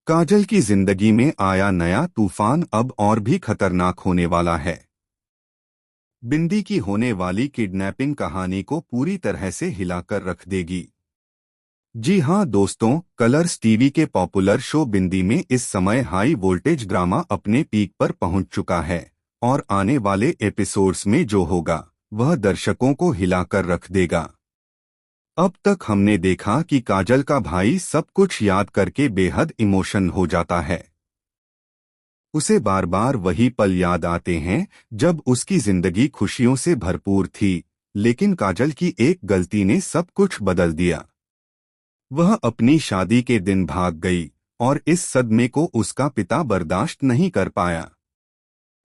काजल की जिंदगी में आया नया तूफान अब और भी खतरनाक होने वाला है। बिंदी की होने वाली किडनैपिंग कहानी को पूरी तरह से हिलाकर रख देगी। जी हां दोस्तों, कलर्स टीवी के पॉपुलर शो बिंदी में इस समय हाई वोल्टेज ड्रामा अपने पीक पर पहुंच चुका है और आने वाले एपिसोड्स में जो होगा वह दर्शकों को हिलाकर रख देगा। अब तक हमने देखा कि काजल का भाई सब कुछ याद करके बेहद इमोशन हो जाता है। उसे बार बार वही पल याद आते हैं जब उसकी जिंदगी खुशियों से भरपूर थी, लेकिन काजल की एक गलती ने सब कुछ बदल दिया। वह अपनी शादी के दिन भाग गई और इस सदमे को उसका पिता बर्दाश्त नहीं कर पाया।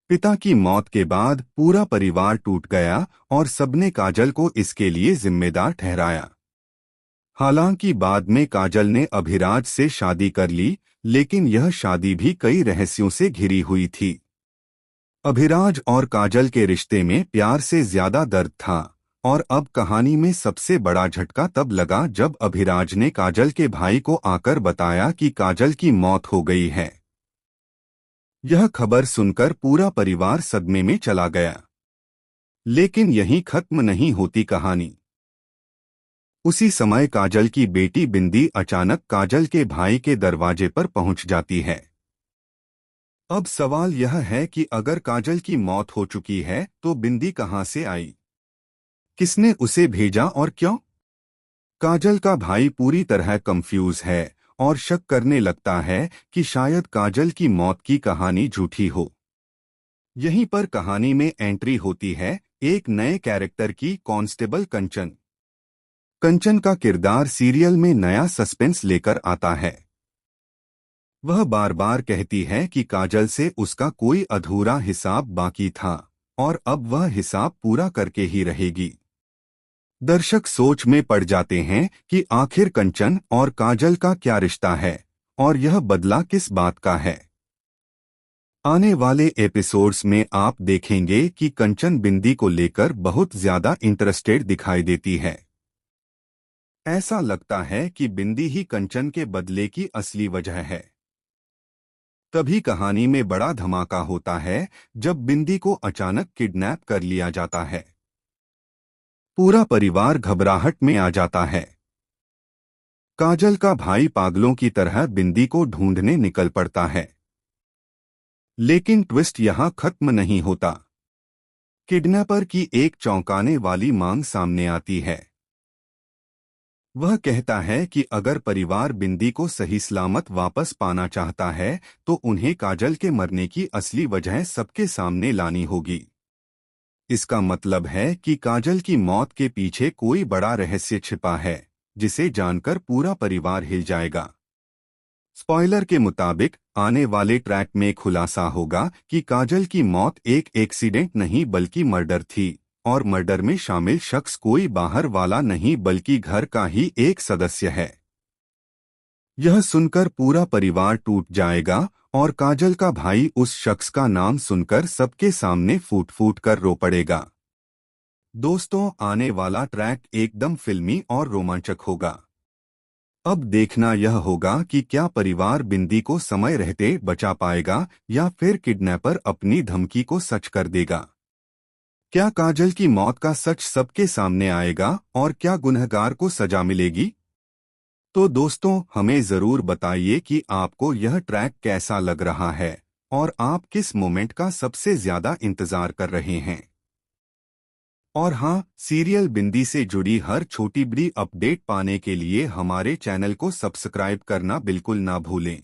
पिता की मौत के बाद पूरा परिवार टूट गया और सबने काजल को इसके लिए जिम्मेदार ठहराया। हालांकि बाद में काजल ने अभिराज से शादी कर ली, लेकिन यह शादी भी कई रहस्यों से घिरी हुई थी। अभिराज और काजल के रिश्ते में प्यार से ज्यादा दर्द था और अब कहानी में सबसे बड़ा झटका तब लगा जब अभिराज ने काजल के भाई को आकर बताया कि काजल की मौत हो गई है। यह खबर सुनकर पूरा परिवार सदमे में चला गया। लेकिन यहीं खत्म नहीं होती कहानी। उसी समय काजल की बेटी बिंदी अचानक काजल के भाई के दरवाजे पर पहुंच जाती है। अब सवाल यह है कि अगर काजल की मौत हो चुकी है तो बिंदी कहां से आई, किसने उसे भेजा और क्यों? काजल का भाई पूरी तरह कंफ्यूज है और शक करने लगता है कि शायद काजल की मौत की कहानी झूठी हो। यहीं पर कहानी में एंट्री होती है एक नए कैरेक्टर की, कांस्टेबल कंचन। कंचन का किरदार सीरियल में नया सस्पेंस लेकर आता है। वह बार बार कहती है कि काजल से उसका कोई अधूरा हिसाब बाकी था और अब वह हिसाब पूरा करके ही रहेगी। दर्शक सोच में पड़ जाते हैं कि आखिर कंचन और काजल का क्या रिश्ता है और यह बदला किस बात का है। आने वाले एपिसोड्स में आप देखेंगे कि कंचन बिंदी को लेकर बहुत ज्यादा इंटरेस्टेड दिखाई देती है। ऐसा लगता है कि बिंदी ही कंचन के बदले की असली वजह है। तभी कहानी में बड़ा धमाका होता है जब बिंदी को अचानक किडनैप कर लिया जाता है। पूरा परिवार घबराहट में आ जाता है। काजल का भाई पागलों की तरह बिंदी को ढूंढने निकल पड़ता है। लेकिन ट्विस्ट यहां खत्म नहीं होता। किडनैपर की एक चौंकाने वाली मांग सामने आती है। वह कहता है कि अगर परिवार बिंदी को सही सलामत वापस पाना चाहता है तो उन्हें काजल के मरने की असली वजह सबके सामने लानी होगी। इसका मतलब है कि काजल की मौत के पीछे कोई बड़ा रहस्य छिपा है जिसे जानकर पूरा परिवार हिल जाएगा। स्पॉइलर के मुताबिक आने वाले ट्रैक में खुलासा होगा कि काजल की मौत एक एक्सीडेंट नहीं बल्कि मर्डर थी और मर्डर में शामिल शख्स कोई बाहर वाला नहीं बल्कि घर का ही एक सदस्य है। यह सुनकर पूरा परिवार टूट जाएगा और काजल का भाई उस शख्स का नाम सुनकर सबके सामने फूट फूट कर रो पड़ेगा। दोस्तों, आने वाला ट्रैक एकदम फिल्मी और रोमांचक होगा। अब देखना यह होगा कि क्या परिवार बिंदी को समय रहते बचा पाएगा या फिर किडनैपर अपनी धमकी को सच कर देगा। क्या काजल की मौत का सच सबके सामने आएगा और क्या गुनहगार को सजा मिलेगी? तो दोस्तों, हमें जरूर बताइए कि आपको यह ट्रैक कैसा लग रहा है और आप किस मोमेंट का सबसे ज्यादा इंतजार कर रहे हैं। और हाँ, सीरियल बिंदी से जुड़ी हर छोटी बड़ी अपडेट पाने के लिए हमारे चैनल को सब्सक्राइब करना बिल्कुल ना भूलें।